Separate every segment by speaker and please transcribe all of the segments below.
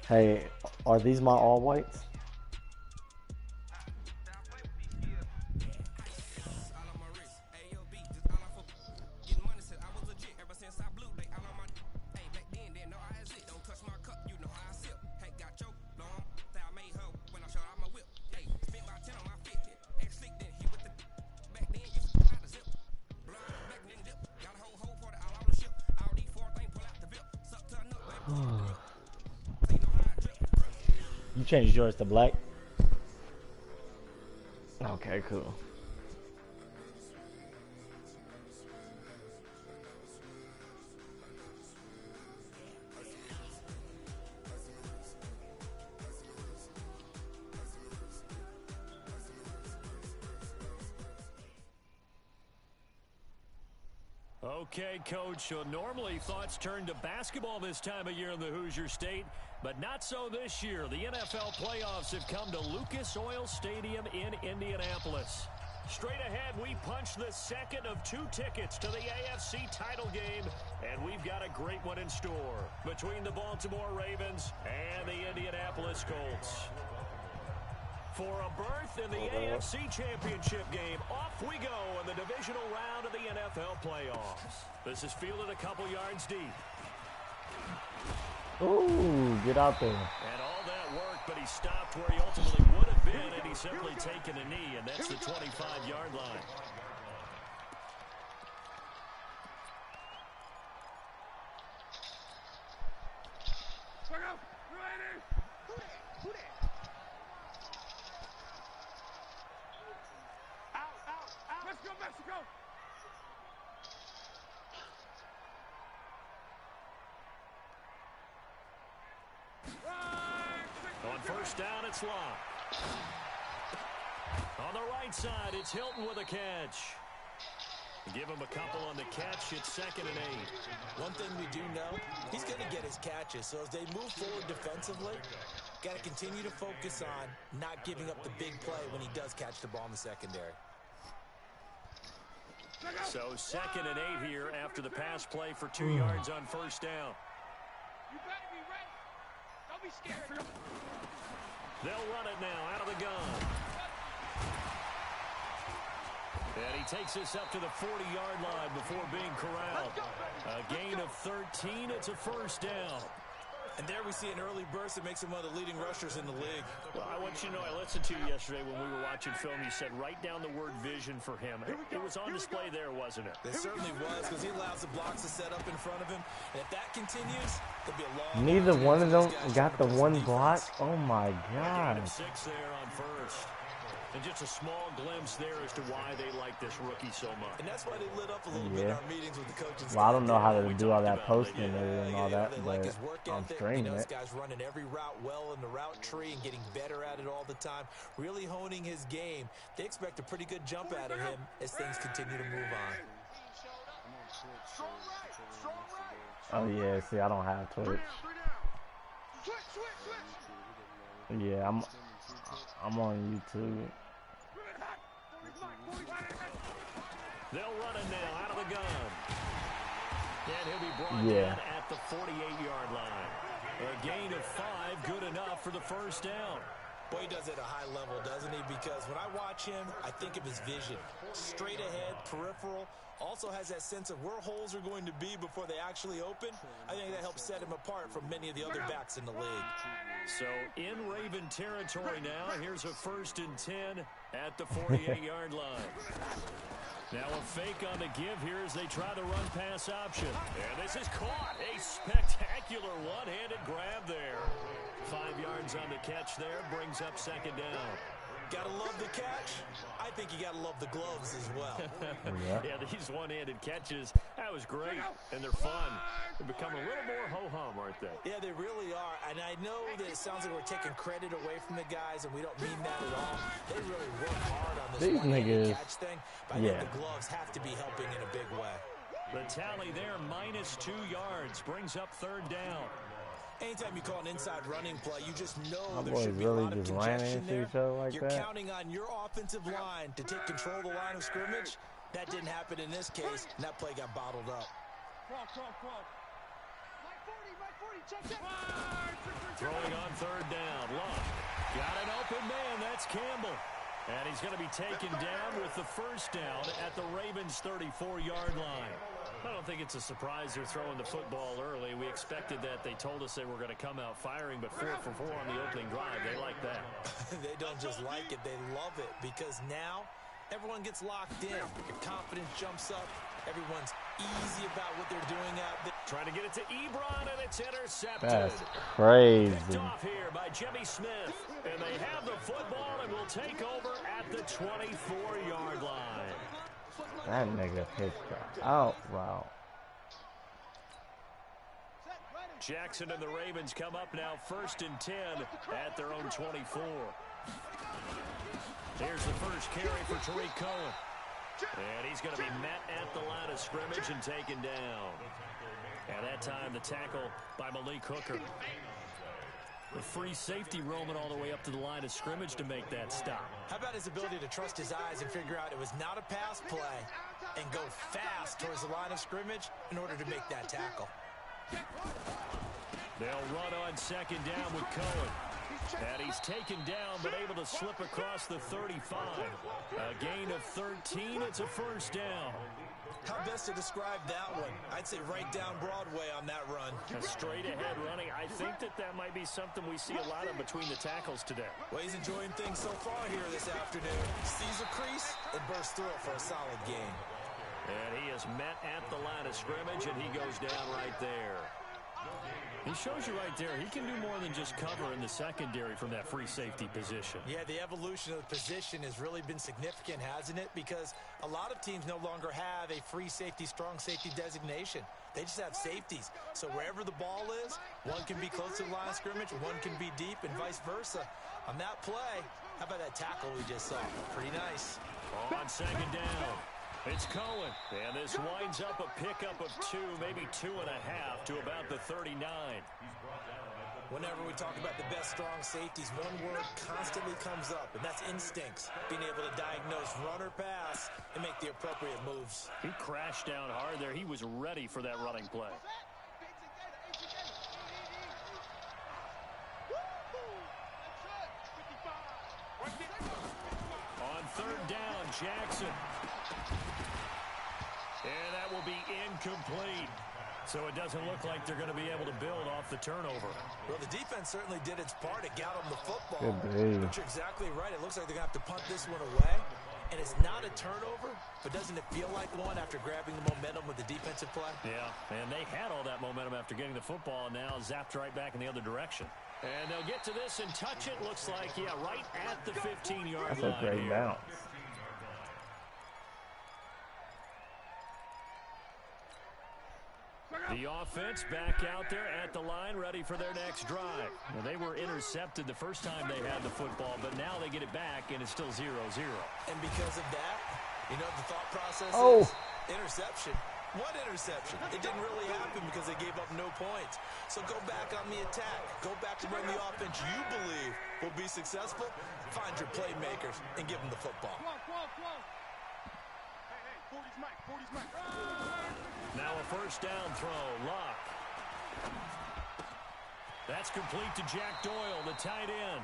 Speaker 1: Hey, are these my all whites? You changed yours to black? Okay, cool.
Speaker 2: Okay, Coach, so normally thoughts turn to basketball this time of year in the Hoosier State, but not so this year. The NFL playoffs have come to Lucas Oil Stadium in Indianapolis. Straight ahead, we punch the second of 2 tickets to the AFC title game, and we've got a great one in store between the Baltimore Ravens and the Indianapolis Colts. For a berth in the AFC Championship game, off we go in the divisional round of the NFL playoffs. This is fielded a couple yards deep.
Speaker 1: Ooh, get out there.
Speaker 2: And all that work, but he stopped where he ultimately would have been, and he's simply taken a knee, and that's the 25-yard line. On first down, it's Locke. On the right side, it's Hilton with a catch. Give him a couple on the catch. It's 2nd and 8.
Speaker 3: One thing we do know, he's going to get his catches. So as they move forward defensively, got to continue to focus on not giving up the big play when he does catch the ball in the secondary.
Speaker 2: So 2nd and 8 here after the pass play for 2 yards on first down.
Speaker 4: You better be ready. Don't be scared.
Speaker 2: They'll run it now out of the gun. And he takes this up to the 40-yard line before being corralled. A gain of 13. It's a first down.
Speaker 3: And there we see an early burst that makes him one of the leading rushers in the league.
Speaker 2: Well, I want you to know, I listened to you yesterday when we were watching film. You said write down the word vision for him. It was on display there, wasn't it?
Speaker 3: It certainly was, because he allows the blocks to set up in front of him. And if that continues, there'll be a long...
Speaker 1: Neither one of them got the one block. Oh, my God.
Speaker 2: 6 there on first. And just a small glimpse there as to why they like this rookie so much.
Speaker 3: And that's why they lit up a little bit in our meetings with the coaches.
Speaker 1: Well, I don't know how to do all that posting and all that, but I'm streaming it.
Speaker 3: This guy's running every route well in the route tree and getting better at it all the time, really honing his game. They expect a pretty good jump out of him as things continue to move on.
Speaker 1: Oh, yeah, see, I don't have Twitch. Yeah, I'm on YouTube.
Speaker 2: They'll run it now out of the gun. And he'll be brought down at the 48-yard line. A gain of 5, good enough for the first down.
Speaker 3: Boy, he does it at a high level, doesn't he? Because when I watch him, I think of his vision. Straight ahead, peripheral. Also has that sense of where holes are going to be before they actually open. I think that helps set him apart from many of the other backs in the league.
Speaker 2: So in Raven territory now, here's a 1st and 10 at the 48-yard line. Now a fake on the give here as they try the run-pass option. And this is caught. A spectacular one-handed grab there. 5 yards on the catch there, brings up 2nd down.
Speaker 3: Gotta love the catch. I think you gotta love the gloves as well.
Speaker 2: Yeah, these one-handed catches, that was great, and they're fun. They become a little more ho-hum, aren't they?
Speaker 3: Yeah, they really are, and I know that it sounds like we're taking credit away from the guys, and we don't mean that at all. They really work hard on this one-handed catch thing, but I think the gloves have to be helping in a big way.
Speaker 2: The tally there, -2 yards, brings up 3rd down.
Speaker 3: Anytime you call an inside running play, you just know
Speaker 1: My
Speaker 3: there should be
Speaker 1: really
Speaker 3: a lot of
Speaker 1: just ran
Speaker 3: congestion
Speaker 1: into
Speaker 3: there.
Speaker 1: each other like
Speaker 3: You're
Speaker 1: that.
Speaker 3: counting on your offensive line to take control of the line of scrimmage. That didn't happen in this case, and that play got bottled up.
Speaker 2: Throwing on third down. Luck. Got an open man. That's Campbell. And he's going to be taken down with the first down at the Ravens' 34-yard line. I don't think it's a surprise they're throwing the football early. We expected that. They told us they were going to come out firing, but 4 for 4 on the opening drive. They like that.
Speaker 3: They don't just like it. They love it because now everyone gets locked in. Your confidence jumps up. Everyone's easy about what they're doing out there.
Speaker 2: Trying to get it to Ebron, and it's intercepted.
Speaker 1: That's crazy.
Speaker 2: Picked off here by Jimmy Smith. And they have the football and will take over at the 24-yard line.
Speaker 1: That nigga picked her out. Wow.
Speaker 2: Jackson and the Ravens come up now 1st and 10 at their own 24. Here's the first carry for Tariq Cohen. And he's going to be met at the line of scrimmage and taken down. And that time the tackle by Malik Hooker. The free safety roaming all the way up to the line of scrimmage to make that stop.
Speaker 3: How about his ability to trust his eyes and figure out it was not a pass play and go fast towards the line of scrimmage in order to make that tackle.
Speaker 2: They'll run on second down with Cohen. And he's taken down but able to slip across the 35. A gain of 13. It's a first down.
Speaker 3: How best to describe that one? I'd say right down Broadway on that run.
Speaker 2: A straight ahead running. I think that might be something we see a lot of between the tackles today.
Speaker 3: Well, he's enjoying things so far here this afternoon. Sees a crease and bursts through it for a solid gain.
Speaker 2: And he is met at the line of scrimmage, and he goes down right there. He shows you right there, he can do more than just cover in the secondary from that free safety position.
Speaker 3: Yeah, the evolution of the position has really been significant, hasn't it? Because a lot of teams no longer have a free safety, strong safety designation. They just have safeties. So wherever the ball is, one can be close to the line of scrimmage, one can be deep, and vice versa. On that play, how about that tackle we just saw? Pretty nice.
Speaker 2: On second down. It's Cohen, and this winds up a pickup of 2, maybe 2.5 to about the 39.
Speaker 3: Whenever we talk about the best strong safeties, one word constantly comes up, and that's instincts. Being able to diagnose run or pass and make the appropriate moves.
Speaker 2: He crashed down hard there. He was ready for that running play. On third down, Jackson. And that will be incomplete. So it doesn't look like they're going to be able to build off the turnover.
Speaker 3: Well, the defense certainly did its part. It got them the football.
Speaker 1: Good
Speaker 3: but you're exactly right. It looks like they're going to have to punt this one away. And it's not a turnover, but doesn't it feel like one after grabbing the momentum with the defensive play?
Speaker 2: Yeah, and they had all that momentum after getting the football, and now zapped right back in the other direction. And they'll get to this and touch it. Looks like, yeah, right at the 15-yard line.
Speaker 1: That's a great bounce.
Speaker 2: The offense back out there at the line, ready for their next drive. Well, they were intercepted the first time they had the football, but now they get it back, and it's still 0-0.
Speaker 3: And because of that, you know the thought process is interception. What interception? It didn't really happen because they gave up no points. So go back on the attack. Go back to run the offense you believe will be successful. Find your playmakers and give them the football.
Speaker 2: Now a first down throw. Luck. That's complete to Jack Doyle, the tight end.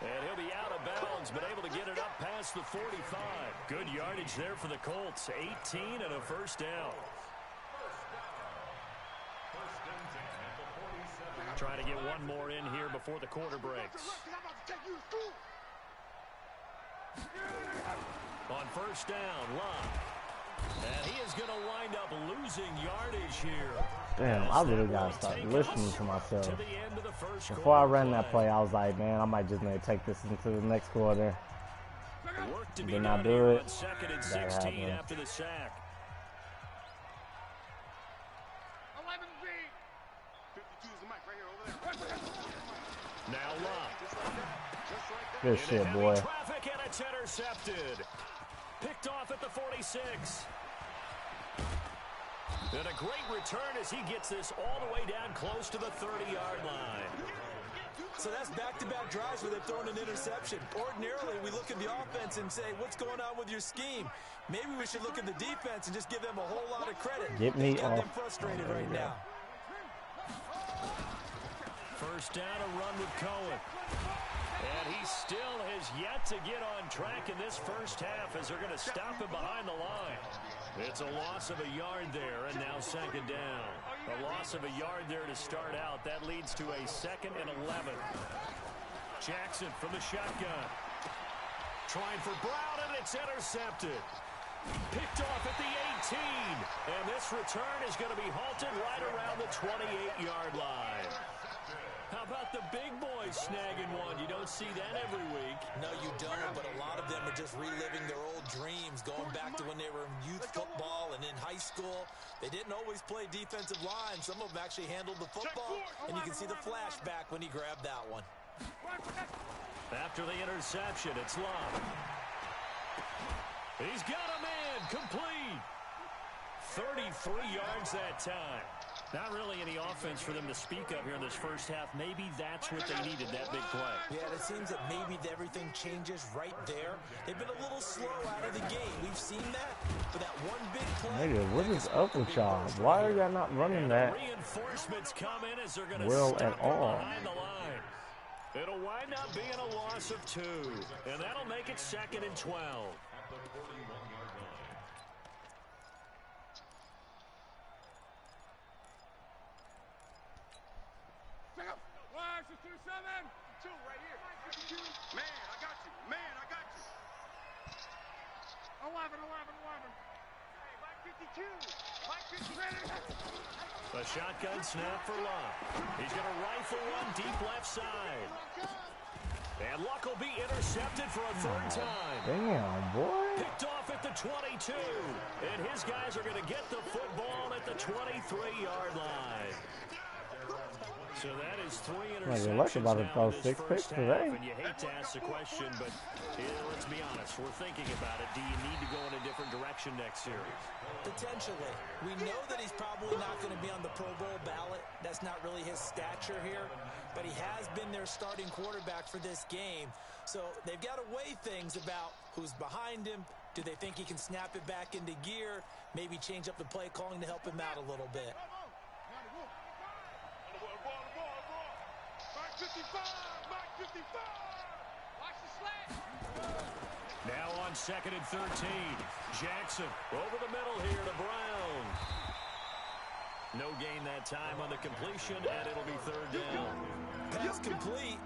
Speaker 2: And he'll be out of bounds, but able to get it up past the 45. Good yardage there for the Colts. 18 and a first down. Trying to get one more in here before the quarter breaks. On first down, Luck. And he is going to wind up losing yardage here.
Speaker 1: Damn, I really got to start listening to myself. Before I ran that play, I was like, man, I might just need to take this into the next quarter. Did not do it.
Speaker 2: Second and 16 after the sack. Now Luck.
Speaker 1: Good shit, boy.
Speaker 2: Traffic, and it's intercepted. Picked off at the 46. And a great return as he gets this all the way down close to the 30-yard line.
Speaker 3: So that's back-to-back drives where they've thrown an interception. Ordinarily, we look at the offense and say, what's going on with your scheme? Maybe we should look at the defense and just give them a whole lot of credit.
Speaker 1: Get me
Speaker 3: got
Speaker 1: off.
Speaker 3: them frustrated right now.
Speaker 2: First down, a run with Cohen. And he still has yet to get on track in this first half as they're going to stop him behind the line. It's a loss of a yard there, and now second down. A loss of a yard there to start out. That leads to a 2nd and 11. Jackson from the shotgun. Trying for Brown, and it's intercepted. Picked off at the 18. And this return is going to be halted right around the 28-yard line. How about the big boys snagging one? You don't see that every week.
Speaker 3: No, you don't, but a lot of them are just reliving their old dreams, going back to when they were in youth football and in high school. They didn't always play defensive line. Some of them actually handled the football, and you can see the flashback when he grabbed that one.
Speaker 2: After the interception, it's Love. He's got a man, complete. 33 yards that time. Not really any offense for them to speak of here in this first half. Maybe that's what they needed, that big play.
Speaker 3: Yeah, it seems that maybe everything changes right there. They've been a little slow out of the game. We've seen that. But that one big play.
Speaker 1: Nigga, what is up with y'all? Why are y'all not running that
Speaker 2: Reinforcements come in as they're going to
Speaker 1: well
Speaker 2: stop
Speaker 1: at all?
Speaker 2: behind the line. It'll wind up being a loss of 2. And that'll make it 2nd and 12.
Speaker 4: Man, I got you. Man, I got you. 11. Hey, Mike 52. Mike 50.
Speaker 2: A shotgun snap for Luck. He's going to rifle one deep left side. And Luck will be intercepted for a 3rd time.
Speaker 1: Damn, boy.
Speaker 2: Picked off at the 22. And his guys are going to get the football at the 23-yard line. So that is 3 interceptions
Speaker 1: about to
Speaker 2: now
Speaker 1: throw
Speaker 2: in this
Speaker 1: 6 picks
Speaker 2: first
Speaker 1: today.
Speaker 2: half. And you hate to ask the question, but let's be honest. We're thinking about it. Do you need to go in a different direction next series?
Speaker 3: Potentially. We know that he's probably not going to be on the Pro Bowl ballot. That's not really his stature here. But he has been their starting quarterback for this game. So they've got to weigh things about who's behind him. Do they think he can snap it back into gear? Maybe change up the play calling to help him out a little bit.
Speaker 4: 55. Watch the slant.
Speaker 2: Now on 2nd and 13. Jackson over the middle here to Brown. No gain that time on the completion, and it'll be 3rd down.
Speaker 3: Pass complete,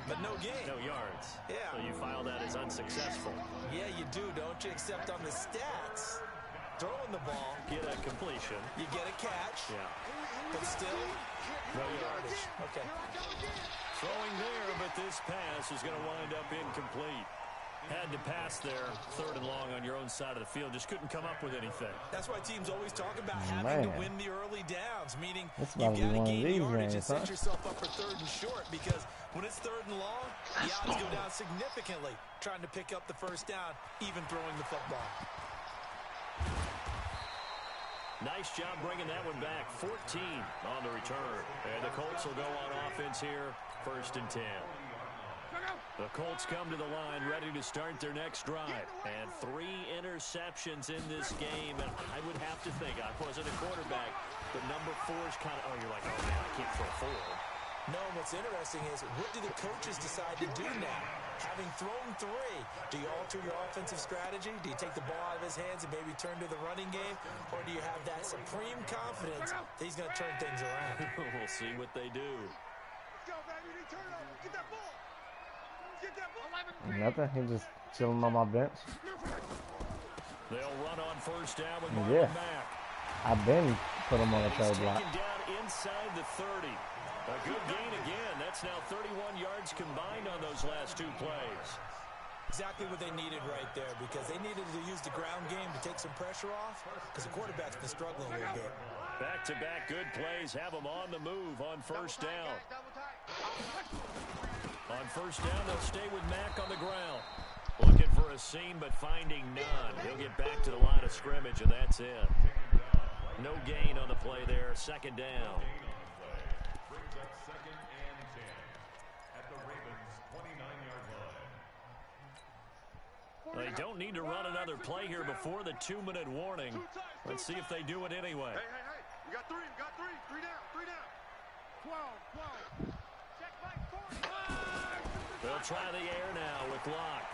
Speaker 3: but no gain.
Speaker 2: No yards.
Speaker 3: Yeah.
Speaker 2: So you file that as unsuccessful.
Speaker 3: Yeah, you do, don't you? Except on the stats. Throwing the ball.
Speaker 2: Get a completion.
Speaker 3: You get a catch.
Speaker 2: Yeah.
Speaker 3: But still, no yardage. Okay.
Speaker 2: Throwing there, but this pass is going to wind up incomplete. Had to pass there, 3rd and long on your own side of the field. Just couldn't come up with anything.
Speaker 3: That's why teams always talk about having to win the early downs, meaning
Speaker 1: That's
Speaker 3: you've got to gain
Speaker 1: these
Speaker 3: yardage and
Speaker 1: games,
Speaker 3: set yourself up for 3rd and short, because when it's 3rd and long, the odds go down significantly trying to pick up the first down, even throwing the football.
Speaker 2: Nice job bringing that one back. 14 on the return. And the Colts will go on offense here, 1st and 10. The Colts come to the line ready to start their next drive. And 3 interceptions in this game. And I would have to think, I wasn't a quarterback, but number 4 is kind of, oh, you're like, oh, man, I can't throw 4.
Speaker 3: No, what's interesting is, what do the coaches decide to do now? Having thrown 3, do you alter your offensive strategy? Do you take the ball out of his hands and maybe turn to the running game? Or do you have that supreme confidence that he's going to turn things around?
Speaker 2: We'll see what they do.
Speaker 4: Let's go, baby. They turn it over. Get that ball. Get that ball.
Speaker 1: Nothing. He just chilling on my bench.
Speaker 2: They'll run on 1st down with
Speaker 1: Yeah.
Speaker 2: Marlon Mack.
Speaker 1: I've been put him on a third
Speaker 2: He's
Speaker 1: block.
Speaker 2: taken down inside the 30. A good gain again. That's now 31 yards combined on those last 2 plays.
Speaker 3: Exactly what they needed right there, because they needed to use the ground game to take some pressure off, because the quarterback's been struggling a little bit.
Speaker 2: Back-to-back good plays have them on the move on 1st down. On 1st down, they'll stay with Mack on the ground. Looking for a seam, but finding none. He'll get back to the line of scrimmage, and that's it. No gain on the play there. 2nd down. They don't need to run another play here before the 2-minute warning. Let's see if they do it anyway.
Speaker 4: Hey. We got 3. 3 down.
Speaker 2: They'll try the air now with Locke.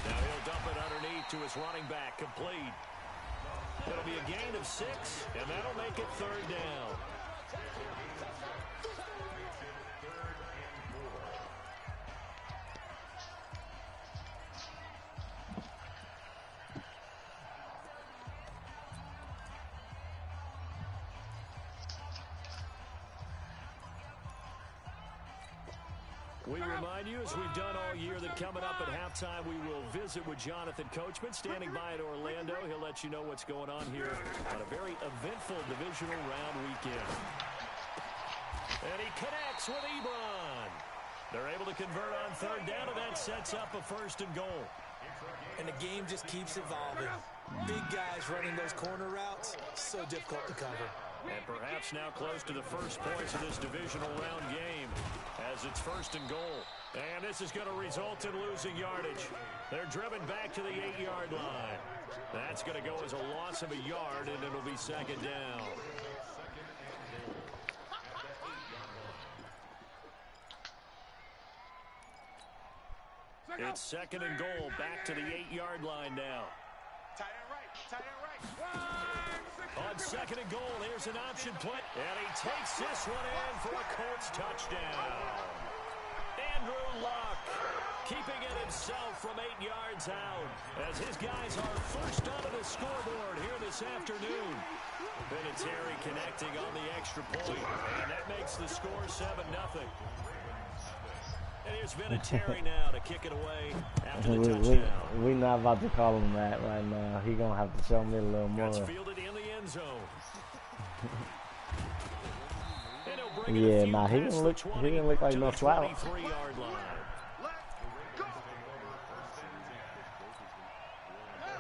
Speaker 2: Now he'll dump it underneath to his running back, complete. It'll be a gain of 6, and that'll make it 3rd down. We remind you, as we've done all year, that coming up at halftime, we will visit with Jonathan Coachman, standing by at Orlando. He'll let you know what's going on here on a very eventful divisional round weekend. And he connects with Ebron. They're able to convert on 3rd down, and that sets up a 1st and goal.
Speaker 3: And the game just keeps evolving. Big guys running those corner routes, so difficult to cover.
Speaker 2: And perhaps now close to the first points of this divisional round game as it's 1st and goal. And this is going to result in losing yardage. They're driven back to the 8-yard line. That's going to go as a loss of a yard, and it'll be 2nd down. It's 2nd and goal, back to the 8-yard line now.
Speaker 4: Tight end right.
Speaker 2: On 2nd and goal, there's an option play. And he takes this one in for a Colts touchdown. Andrew Luck keeping it himself from 8 yards out as his guys are first onto the scoreboard here this afternoon. Vinatieri connecting on the extra point, and that makes the score 7-0. And here's Vinatieri now to kick it away after the touchdown.
Speaker 1: We're not about to call him that right now. He's going to have to show me a little more.
Speaker 2: It's fielded in the end zone.
Speaker 1: Yeah, nah, he didn't look like no slouch.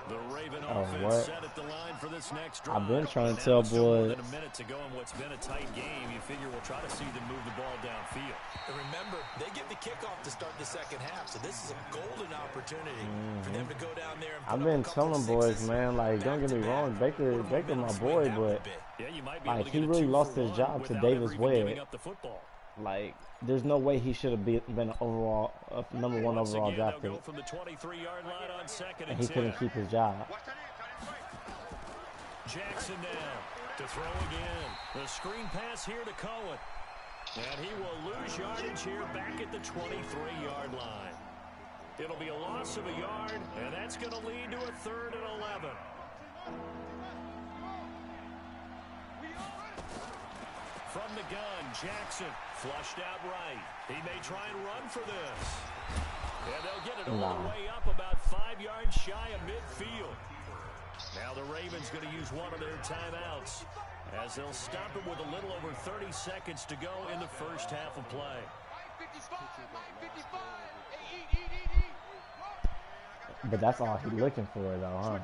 Speaker 2: The Raven offense set at the line for this next drive.
Speaker 1: I've been trying to tell boys.
Speaker 2: A minute to go in what's been a tight game. You figure we'll try to see them move the ball downfield.
Speaker 3: And remember, they get the kickoff to start the 2nd half, so this is a golden opportunity for them to go down there and put
Speaker 1: I've been telling boys, man, like, don't get me wrong, Baker my boy, but like, he really lost his job to Davis Webb. Like, there's no way he should have been an overall number 1 overall draft pick, and he couldn't keep his job.
Speaker 2: Jackson now to throw again. The screen pass here to Cohen, and he will lose yardage here back at the 23-yard line. It'll be a loss of a yard, and that's going to lead to a 3rd and 11. From the gun, Jackson flushed out right. He may try and run for this. And they'll get it all the way up about 5 yards shy of midfield. Now the Ravens going to use one of their timeouts as they'll stop it with a little over 30 seconds to go in the first half of play.
Speaker 1: But that's all he's looking for, though, huh?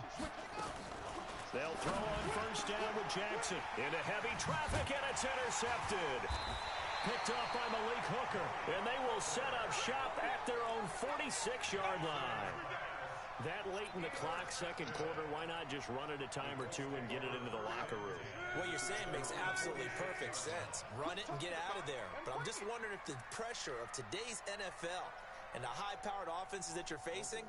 Speaker 2: They'll throw on 1st down with Jackson into heavy traffic, and it's intercepted. Picked off by Malik Hooker, and they will set up shop at their own 46-yard line. That late in the clock, 2nd quarter, why not just run it a time or two and get it into the locker room?
Speaker 3: What you're saying makes absolutely perfect sense. Run it and get out of there. But I'm just wondering if the pressure of today's NFL and the high-powered offenses that you're facing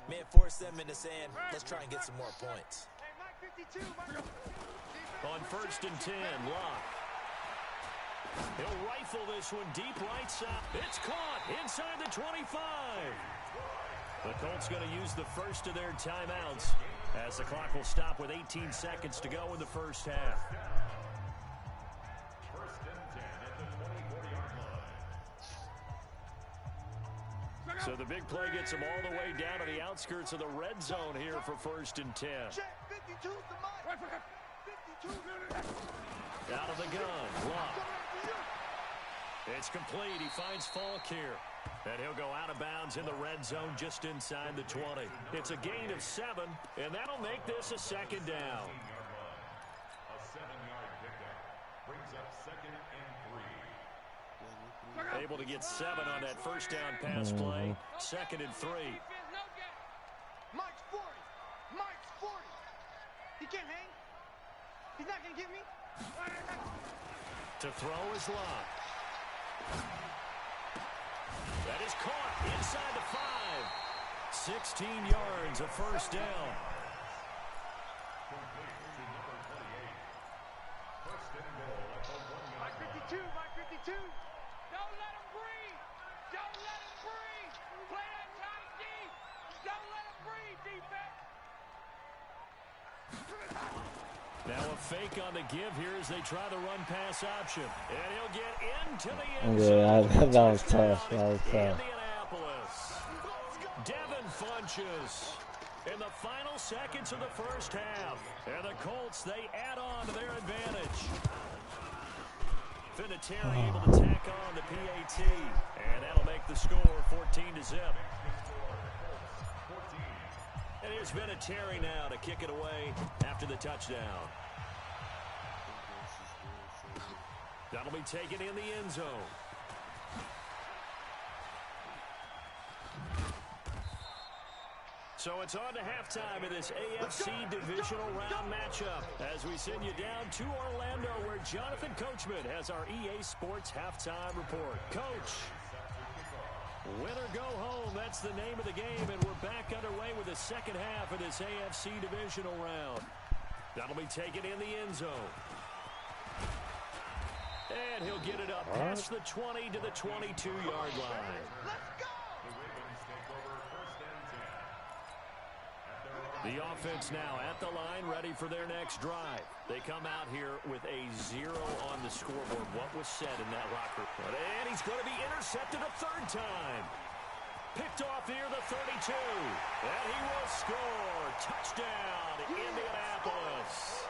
Speaker 3: may have forced them into saying, let's try and get some more points.
Speaker 2: On 1st and 10, Locke. He'll rifle this one deep right side. It's caught inside the 25. The Colts going to use the first of their timeouts as the clock will stop with 18 seconds to go in the first half.
Speaker 4: 1st and 10 at the 24-yard line.
Speaker 2: So the big play gets them all the way down to the outskirts of the red zone here for 1st and 10. Out of the gun, Locke. It's complete. He finds Falk here. And he'll go out of bounds in the red zone just inside the 20. It's a gain of 7, and that'll make this a 2nd down.
Speaker 4: A 7-yard pickup brings up 2nd and 3.
Speaker 2: Able to get 7 on that first down pass play. 2nd and 3.
Speaker 4: Mike's 40. Mike's 40. He can't hang. He's not going to get me.
Speaker 2: To throw is Love. That is caught inside the 5. 16 yards, a first down.
Speaker 4: Mike 52, Mike 52. Don't let him breathe. Don't let him breathe. Play that tight deep. Don't let him breathe, defense.
Speaker 2: Now a fake on the give here as they try the run pass option. And he'll get into the end zone.
Speaker 1: Yeah, that was tough. That was tough.
Speaker 2: Indianapolis. Devin Funches in the final seconds of the first half. And the Colts, they add on to their advantage. Vinatieri able to tack on the PAT. And that'll make the score 14-0. And here's Vinatieri now to kick it away after the touchdown. That'll be taken in the end zone. So it's on to halftime in this AFC divisional round matchup as we send you down to Orlando where Jonathan Coachman has our EA Sports halftime report. Coach, win or go home, that's the name of the game, and we're back underway with the second half of this AFC divisional round. That'll be taken in the end zone. And he'll get it up past the 20 to the 22-yard line. The offense now at the line, ready for their next drive. They come out here with a 0 on the scoreboard. What was said in that locker room? And he's going to be intercepted a third time. Picked off near the 32. And he will score. Touchdown, Indianapolis.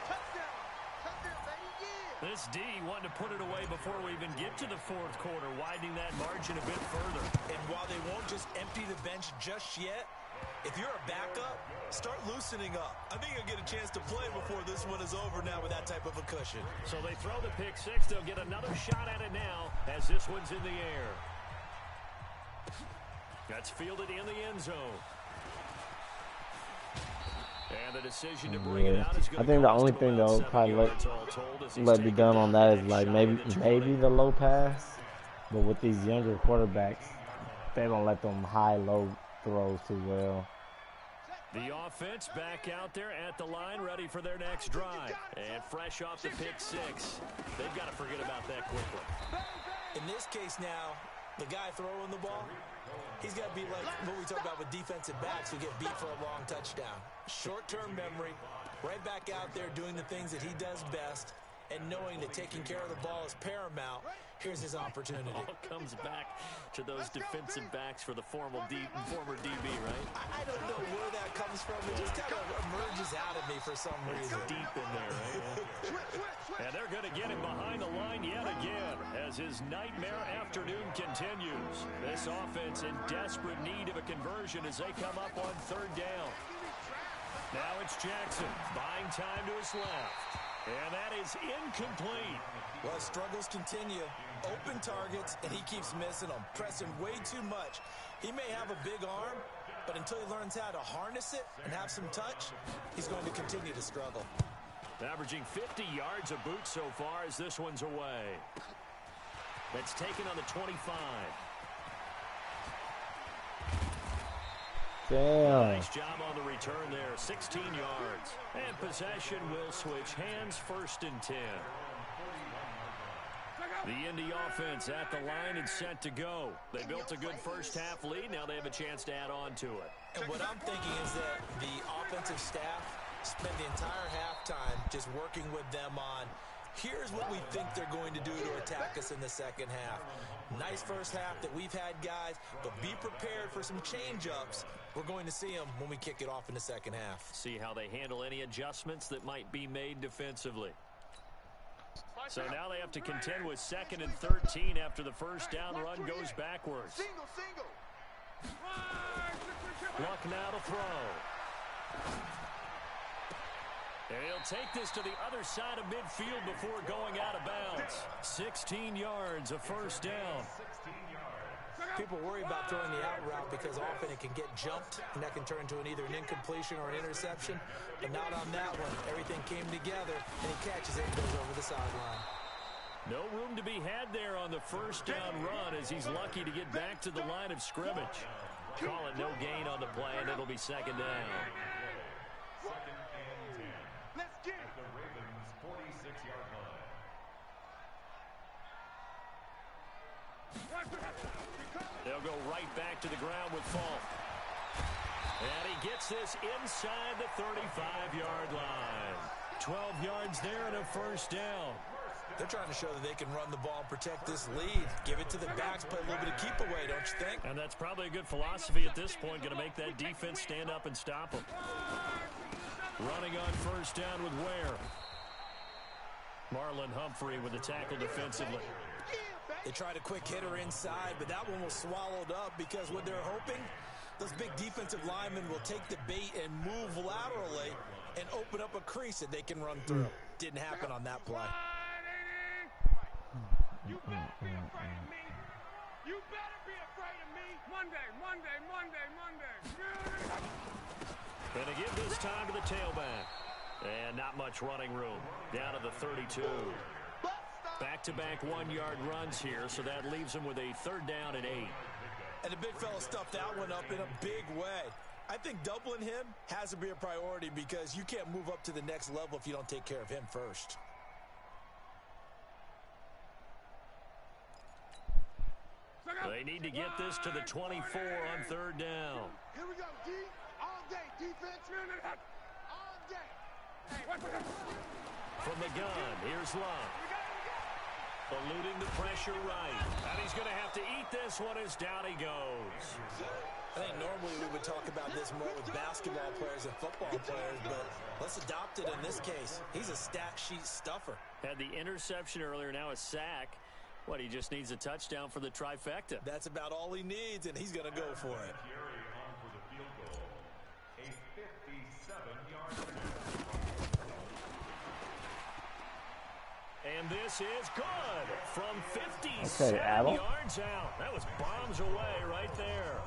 Speaker 2: This D wanted to put it away before we even get to the fourth quarter, widening that margin a bit further.
Speaker 3: And while they won't just empty the bench just yet, if you're a backup, start loosening up. I think you'll get a chance to play before this one is over now with that type of a cushion.
Speaker 2: So they throw the pick six. They'll get another shot at it now as this one's in the air. That's fielded in the end zone. And the decision to bring it out is going to
Speaker 1: I think the only thing they'll probably let be done on that is like maybe the low pass. But with these younger quarterbacks, they don't let them high-low throws too well.
Speaker 2: The offense back out there at the line, ready for their next drive. And fresh off the pick six. They've got to forget about that quickly.
Speaker 3: In this case now, the guy throwing the ball, he's got to be like what we talk about with defensive backs who get beat for a long touchdown. Short-term memory, right back out there doing the things that he does best, and knowing that taking care of the ball is paramount. Here's his opportunity.
Speaker 2: All comes back to those defensive backs for the former DB, right?
Speaker 3: I don't know where that comes from. It just kind of emerges out of me for some reason.
Speaker 2: It's deep in there, right? And they're going to get him behind the line yet again as his nightmare afternoon continues. This offense in desperate need of a conversion as they come up on third down. Now it's Jackson buying time to his left. And that is incomplete.
Speaker 3: Well, struggles continue. Open targets, and he keeps missing them. Pressing way too much. He may have a big arm, but until he learns how to harness it and have some touch, he's going to continue to struggle.
Speaker 2: Averaging 50 yards a boot so far as this one's away. That's taken on the 25.
Speaker 1: Damn.
Speaker 2: Nice job on the return there, 16 yards. And possession will switch hands, 1st and 10. The Indy offense at the line and set to go. They built a good first half lead. Now they have a chance to add on to it.
Speaker 3: And what I'm thinking is that the offensive staff spent the entire halftime just working with them on, here's what we think they're going to do to attack us in the second half. Nice first half that we've had, guys, but be prepared for some change-ups. We're going to see them when we kick it off in the second half.
Speaker 2: See how they handle any adjustments that might be made defensively. So now they have to contend with 2nd and 13 after the first down run goes backwards. Luck now to throw. And he'll take this to the other side of midfield before going out of bounds. 16 yards, a first down.
Speaker 3: People worry about throwing the out route because often it can get jumped, and that can turn into either an incompletion or an interception. But not on that one. Everything came together, and he catches it and goes over the sideline.
Speaker 2: No room to be had there on the first down run as he's lucky to get back to the line of scrimmage. Call it no gain on the play, and it'll be second down.
Speaker 4: Let's get it.
Speaker 5: The Ravens' 46-yard line.
Speaker 2: They'll go right back to the ground with Falk. And he gets this inside the 35-yard line. 12 yards there and a first down.
Speaker 3: They're trying to show that they can run the ball and protect this lead. Give it to the backs, play a little bit of keep away, don't you think?
Speaker 2: And that's probably a good philosophy at this point, going to make that defense stand up and stop them. Running on first down with Ware. Marlon Humphrey with the tackle defensively.
Speaker 3: They tried a quick hitter inside, but that one was swallowed up because what they're hoping, those big defensive linemen will take the bait and move laterally and open up a crease that they can run through. Didn't happen on that play.
Speaker 4: You better be afraid of me. You better be afraid of me. Monday.
Speaker 2: Going to give this time to the tailback. And not much running room. Down to the 32. Back-to-back one-yard runs here, so that leaves him with a third down and 8.
Speaker 3: And the big fella stuffed that one up in a big way. I think doubling him has to be a priority because you can't move up to the next level if you don't take care of him first.
Speaker 2: They need to get this to the 24 on third down.
Speaker 4: Here we go, D. All day, defense. All day. Hey,
Speaker 2: From the gun, here's Love. Eluding the pressure right. And he's going to have to eat this one as down he goes.
Speaker 3: I think normally we would talk about this more with basketball players and football players, but let's adopt it in this case. He's a stat sheet stuffer.
Speaker 2: Had the interception earlier, now a sack. What, he just needs a touchdown for the trifecta.
Speaker 3: That's about all he needs, and he's going to go for it.
Speaker 2: And this is good from 57 yards out. That was bombs away right there.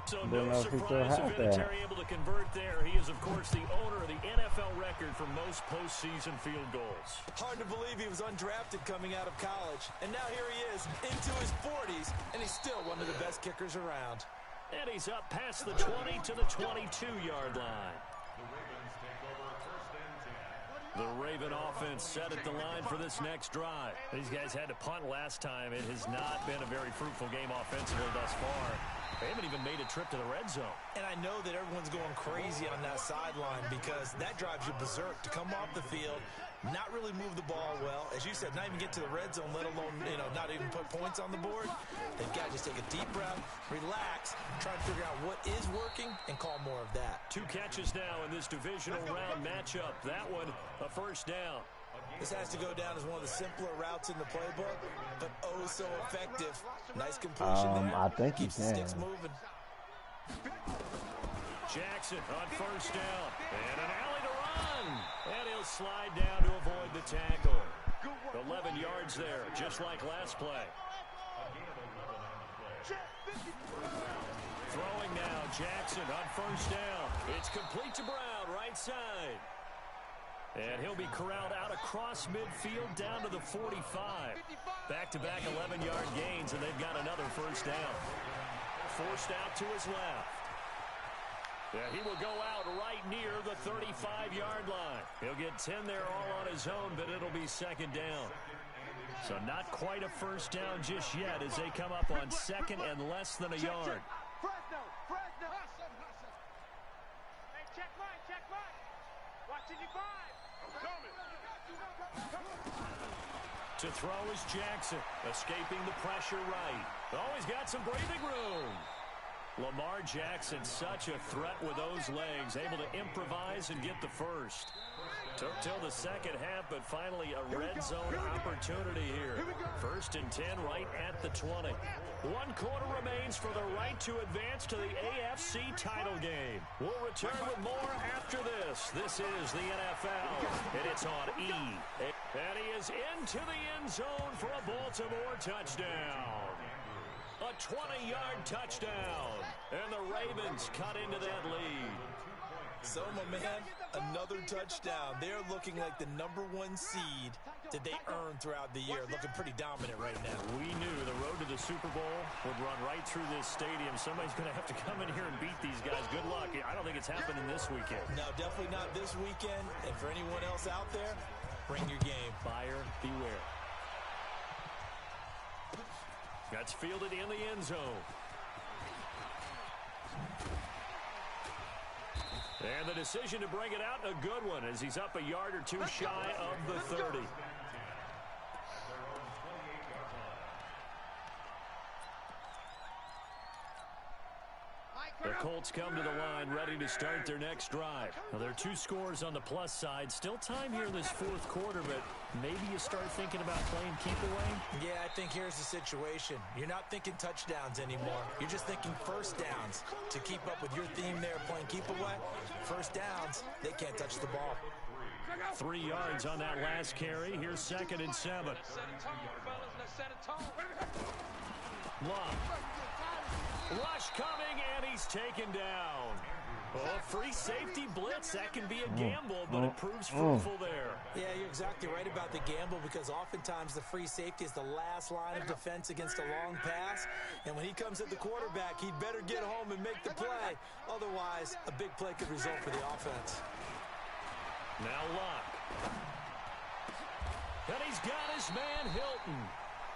Speaker 2: So no surprise of Vinatieri able to convert there. He is, of course, the owner of the NFL record for most postseason field goals.
Speaker 3: Hard to believe he was undrafted coming out of college. And now here he is into his 40s, and he's still one of the best kickers around.
Speaker 2: And he's up past the 20 to the 22-yard line. The Raven offense set at the line for this next drive. These guys had to punt last time. It has not been a very fruitful game offensively thus far. They haven't even made a trip to the red zone.
Speaker 3: And I know that everyone's going crazy on that sideline because that drives you berserk to come off the field, not really move the ball well. As you said, not even get to the red zone, let alone, not even put points on the board. They've got to just take a deep breath, relax, try to figure out what is working, and call more of that. 2
Speaker 2: catches now in this divisional round matchup. That one, a first down.
Speaker 3: This has to go down as one of the simpler routes in the playbook, but oh so effective. Nice completion there.
Speaker 1: I think
Speaker 3: keeps the sticks moving.
Speaker 2: Jackson on first down. And an alley to run. And he'll slide down to avoid the tackle. 11 yards there, just like last play. Throwing now, Jackson on first down. It's complete to Brown, right side. And he'll be corralled out across midfield down to the 45. Back-to-back 11-yard gains, and they've got another first down. Forced out to his left. Yeah, he will go out right near the 35-yard line. He'll get 10 there all on his own, but it'll be second down. So not quite a first down just yet as they come up on second and less than a yard.
Speaker 4: Fresno. Hey, check mine. Watching you 5.
Speaker 2: To throw is Jackson, escaping the pressure right. Oh, he's got some breathing room. Lamar Jackson, such a threat with those legs, able to improvise and get the first. Took till the second half, but finally a red zone opportunity here. First and 10 right at the 20. 1 quarter remains for the right to advance to the AFC title game. We'll return with more after this. This is the NFL, and it's on E. And he is into the end zone for a Baltimore touchdown. A 20-yard touchdown. And the Ravens cut into that lead.
Speaker 3: So, my man, another touchdown. They're looking like the #1 seed that they earned throughout the year. Looking pretty dominant right now.
Speaker 2: We knew the road to the Super Bowl would run right through this stadium. Somebody's going to have to come in here and beat these guys. Good luck. I don't think it's happening this weekend.
Speaker 3: No, definitely not this weekend. And for anyone else out there, bring your game.
Speaker 2: Buyer beware. That's fielded in the end zone. And the decision to bring it out, a good one, as he's up a yard or two shy of the 30. The Colts come to the line ready to start their next drive. Now, there are 2 scores on the plus side. Still time here in this 4th quarter, but maybe you start thinking about playing keep away?
Speaker 3: Yeah, I think here's the situation. You're not thinking touchdowns anymore. You're just thinking first downs. To keep up with your theme there, playing keep away, first downs, they can't touch the ball.
Speaker 2: 3 yards on that last carry. Here's 2nd and 7. Love. Rush coming, and he's taken down. Oh, free safety blitz. That can be a gamble, but it proves fruitful there.
Speaker 3: Yeah, you're exactly right about the gamble, because oftentimes the free safety is the last line of defense against a long pass. And when he comes at the quarterback, he'd better get home and make the play. Otherwise, a big play could result for the offense.
Speaker 2: Now Luck. And he's got his man Hilton.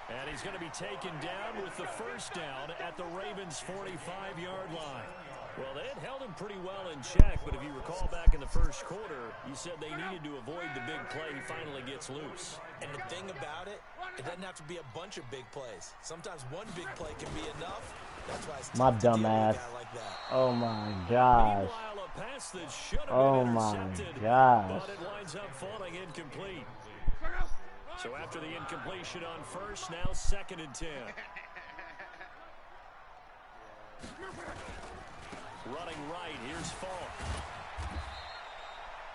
Speaker 2: And he's going to be taken down with the first down at the Ravens' 45-yard line. Well, they had held him pretty well in check, but if you recall back in the first quarter, you said they needed to avoid the big play. He finally gets loose.
Speaker 3: And the thing about it, it doesn't have to be a bunch of big plays. Sometimes one big play can be enough. That's why it's
Speaker 1: my
Speaker 3: tough
Speaker 1: dumb
Speaker 3: to deal with a
Speaker 1: ass.
Speaker 3: guy like that.
Speaker 1: Oh my gosh.
Speaker 2: Meanwhile, a pass that should have
Speaker 1: Oh
Speaker 2: been
Speaker 1: my
Speaker 2: intercepted,
Speaker 1: gosh.
Speaker 2: but it winds up falling incomplete. So after the incompletion on first, now 2nd and 10. Running right, here's Falk.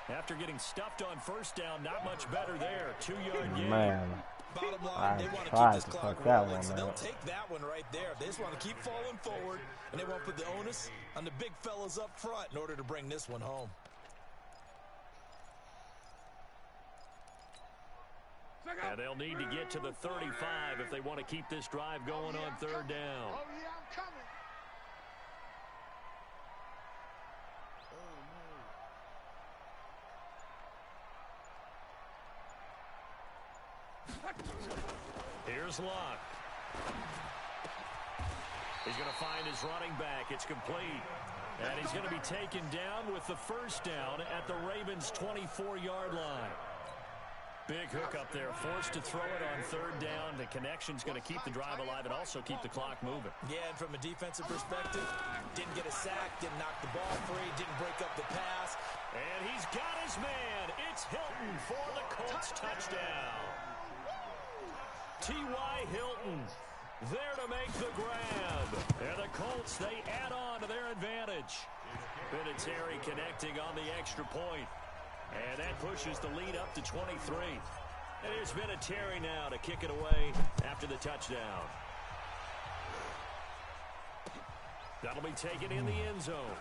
Speaker 2: After getting stuffed on first down, not much better there. 2-yard gain.
Speaker 1: Man.
Speaker 3: Bottom line, they want to keep this clock rolling, so they'll take that one right there. They just want to keep falling forward, and they won't put the onus on the big fellas up front in order to bring this one home.
Speaker 2: And they'll need to get to the 35 if they want to keep this drive going on 3rd down.
Speaker 4: Oh, yeah, I'm coming.
Speaker 2: Here's Luck. He's going to find his running back. It's complete. And he's going to be taken down with the first down at the Ravens' 24-yard line. Big hook up there, forced to throw it on 3rd down. The connection's going to keep the drive alive and also keep the clock moving.
Speaker 3: Yeah, and from a defensive perspective, didn't get a sack, didn't knock the ball free, didn't break up the pass.
Speaker 2: And he's got his man. It's Hilton for the Colts touchdown. T.Y. Hilton there to make the grab. And the Colts, they add on to their advantage. Vinatieri connecting on the extra point. And that pushes the lead up to 23. And here's Vinatieri now to kick it away after the touchdown. That'll be taken in the end zone.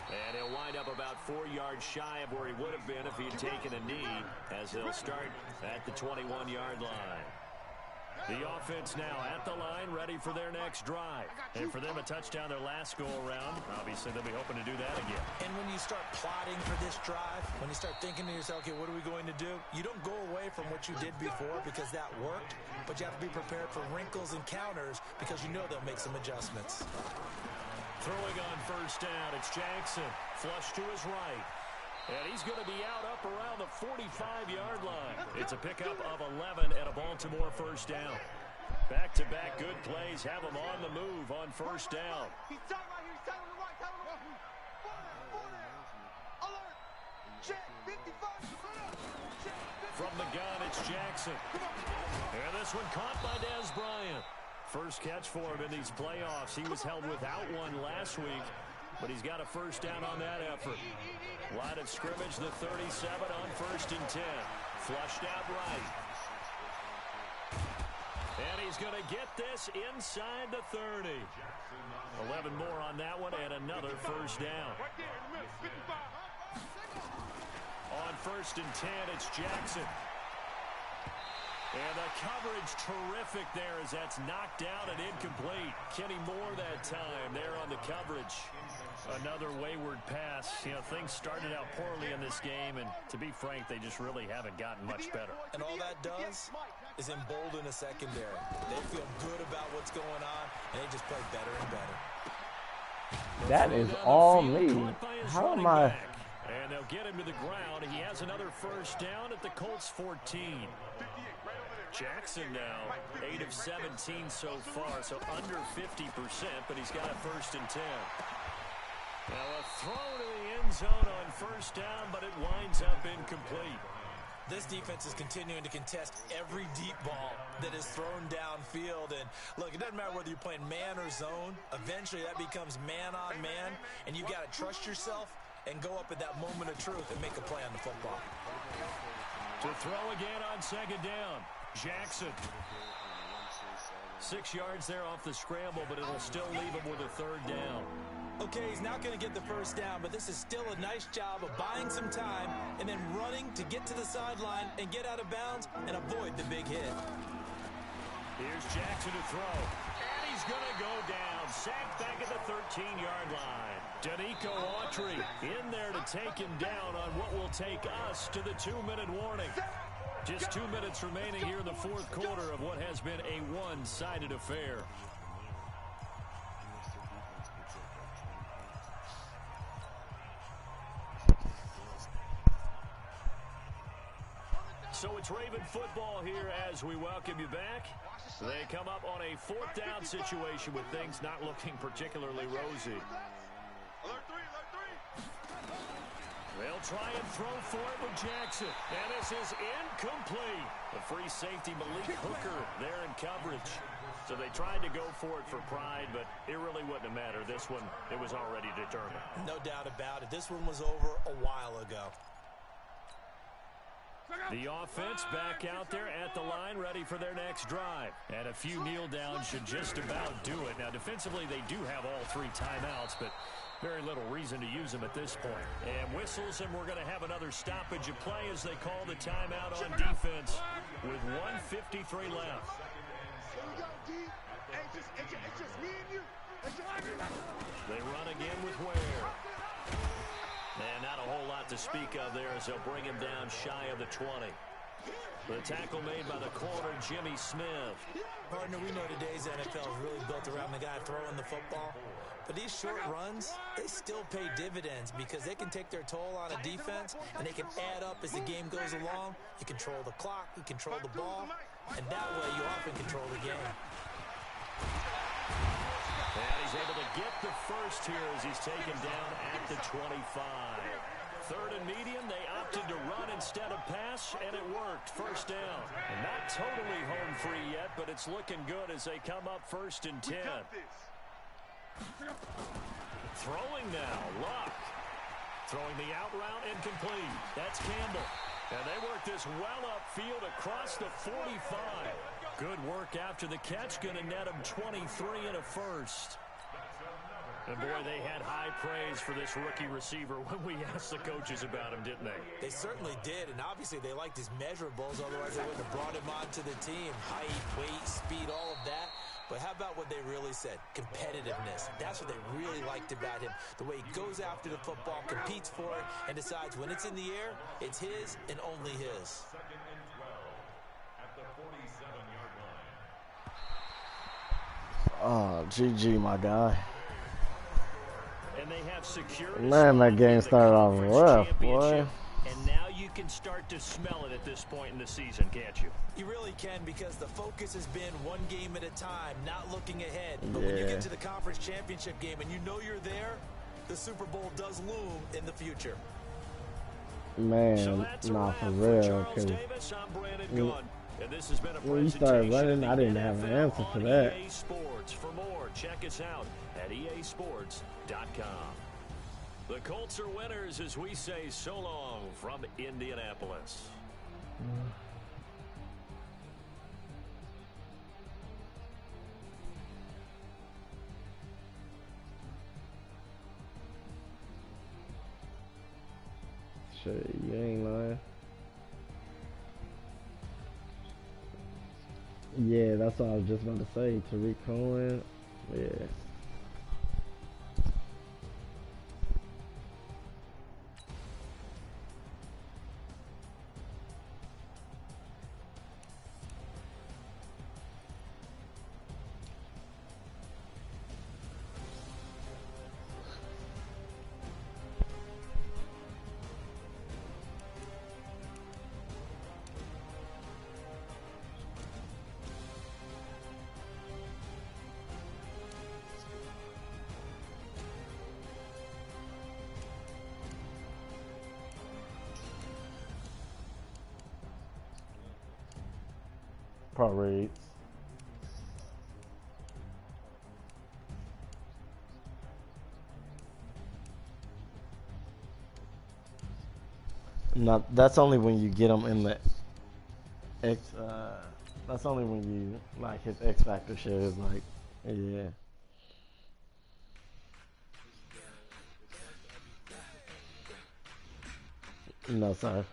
Speaker 2: And he'll wind up about 4 yards shy of where he would have been if he had taken a knee, as he'll start at the 21-yard line. The offense now at the line, ready for their next drive. And for them, a touchdown their last go-around. Obviously, they'll be hoping to do that again.
Speaker 3: And when you start plotting for this drive, when you start thinking to yourself, okay, what are we going to do? You don't go away from what you did before because that worked, but you have to be prepared for wrinkles and counters because you know they'll make some adjustments.
Speaker 2: Throwing on first down, it's Jackson. Flush to his right. And he's going to be out up around the 45-yard line. It's a pickup of 11 and a Baltimore first down. Back-to-back good plays have him on the move on first down.
Speaker 4: He's tight right here. He's tight on the right. Tight on the right. Alert. Check 55.
Speaker 2: From the gun, it's Jackson. And this one caught by Dez Bryant. First catch for him in these playoffs. He was held without one last week, but he's got a first down on that effort. Line of scrimmage, the 37 on 1st and 10. Flushed out right. And he's going to get this inside the 30. 11 more on that one and another first down. On 1st and 10, it's Jackson. And the coverage terrific there as that's knocked down and incomplete. Kenny Moore that time there on the coverage. Another wayward pass. You know, things started out poorly in this game, and to be frank, they just really haven't gotten much better.
Speaker 3: And all that does is embolden a secondary. They feel good about what's going on, and they just play better and better.
Speaker 1: That is all me. How am I?
Speaker 2: And they'll get him to the ground. He has another first down at the Colts 14. Jackson now 8 of 17 so far, so under 50%, but he's got a 1st and 10. Now a throw to the end zone on 1st down, but it winds up incomplete.
Speaker 3: This defense is continuing to contest every deep ball that is thrown downfield. And look, it doesn't matter whether you're playing man or zone. Eventually that becomes man on man, and you got to trust yourself and go up at that moment of truth and make a play on the football.
Speaker 2: To throw again on 2nd down. Jackson. 6 yards there off the scramble, but it'll still leave him with a 3rd down.
Speaker 3: Okay, he's not going to get the first down, but this is still a nice job of buying some time and then running to get to the sideline and get out of bounds and avoid the big hit.
Speaker 2: Here's Jackson to throw. And he's going to go down. Sacked back at the 13-yard line. Danico Autry in there to take him down on what will take us to the 2-minute warning. Just 2 minutes remaining here in the 4th quarter of what has been a one-sided affair. So it's Raven football here as we welcome you back. They come up on a 4th down situation with things not looking particularly rosy. They'll try and throw for it with Jackson. And this is incomplete. The free safety, Malik Hooker, there in coverage. So they tried to go for it for pride, but it really wouldn't have mattered. This one, it was already determined.
Speaker 3: No doubt about it. This one was over a while ago.
Speaker 2: The offense back out there at the line, ready for their next drive. And a few kneel downs should just about do it. Now, defensively, they do have all 3 timeouts, but very little reason to use them at this point. And whistles, and we're going to have another stoppage of play as they call the timeout on defense with 1:53 left. They run again with Ware. And not a whole lot to speak of there as they'll bring him down shy of the 20. The tackle made by the corner, Jimmy Smith.
Speaker 3: Partner, we know today's NFL is really built around the guy throwing the football. But these short runs, they still pay dividends because they can take their toll on a defense and they can add up as the game goes along. You control the clock, you control the ball, and that way you often control the game.
Speaker 2: And he's able to get the first here as he's taken down at the 25. 3rd and medium, they opted to run instead of pass, and it worked. First down. And not totally home free yet, but it's looking good as they come up 1st and 10. Throwing now, Luck. Throwing the out route incomplete. That's Campbell. And they work this well upfield across the 45. Good work after the catch. Going to net him 23 and a first. And boy, they had high praise for this rookie receiver when we asked the coaches about him, didn't they?
Speaker 3: They certainly did, and obviously they liked his measurables, otherwise they wouldn't have brought him onto the team. Height, weight, speed, all of that. But how about what they really said? Competitiveness. That's what they really liked about him. The way he goes after the football, competes for it, and decides when it's in the air, it's his and only his.
Speaker 5: 2nd and 12 at the 47-yard line.
Speaker 1: Oh, GG, my guy.
Speaker 2: And they have secured.
Speaker 1: Man, that game started off rough, boy.
Speaker 2: And now you can start to smell it at this point in the season, can't you?
Speaker 3: You really can, because the focus has been one game at a time, not looking ahead. But when you get to the conference championship game and you know you're there, the Super Bowl does loom in the future.
Speaker 1: Man, nah, for real. Because when you started running, I didn't have an answer for that.
Speaker 2: EA Sports. For more, check us out at easports.com. The Colts are winners as we say so long from Indianapolis.
Speaker 1: Shit, you ain't lying. Yeah, that's what I was just about to say. Tariq Cohen. Yeah. Pro reads. No, that's only when you get them in the X. That's only when you like his X Factor shit is like, yeah. No, sir.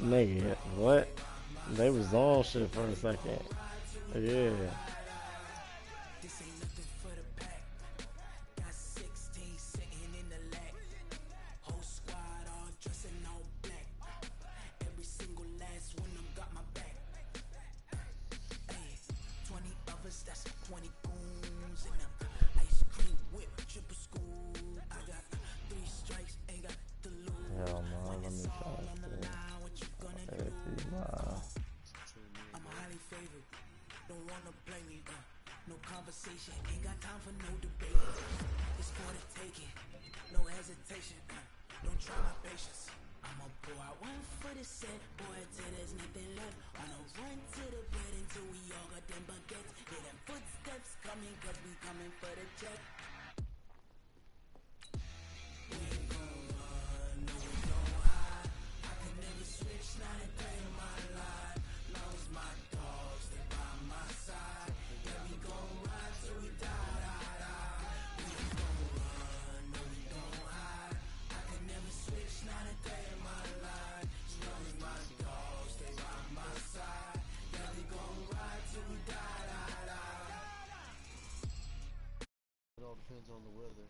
Speaker 1: Nigga, what? They was on shit for a second. Yeah. Hell no, let me try this.
Speaker 6: I'm highly favored. Don't wanna play me, no conversation. Ain't got time for no debate. It's for the taking, no hesitation. Don't try my patience. I'ma pour out one for the set, boy, till there's nothing left. Wanna run to the bed until we all got them baguettes. Hear them footsteps coming, cause we coming for the check. We ain't gon' run, no we don't hide. I can never switch, not a day in my life. Long as my dogs, they by my side. Yeah, we gon' ride till we die, die, die. We ain't gon' run, no we don't hide. I can never switch, not a day in my life. Long as my dogs, they by my side. Yeah, we gon' ride till we die, die, die.
Speaker 7: It all depends on the weather.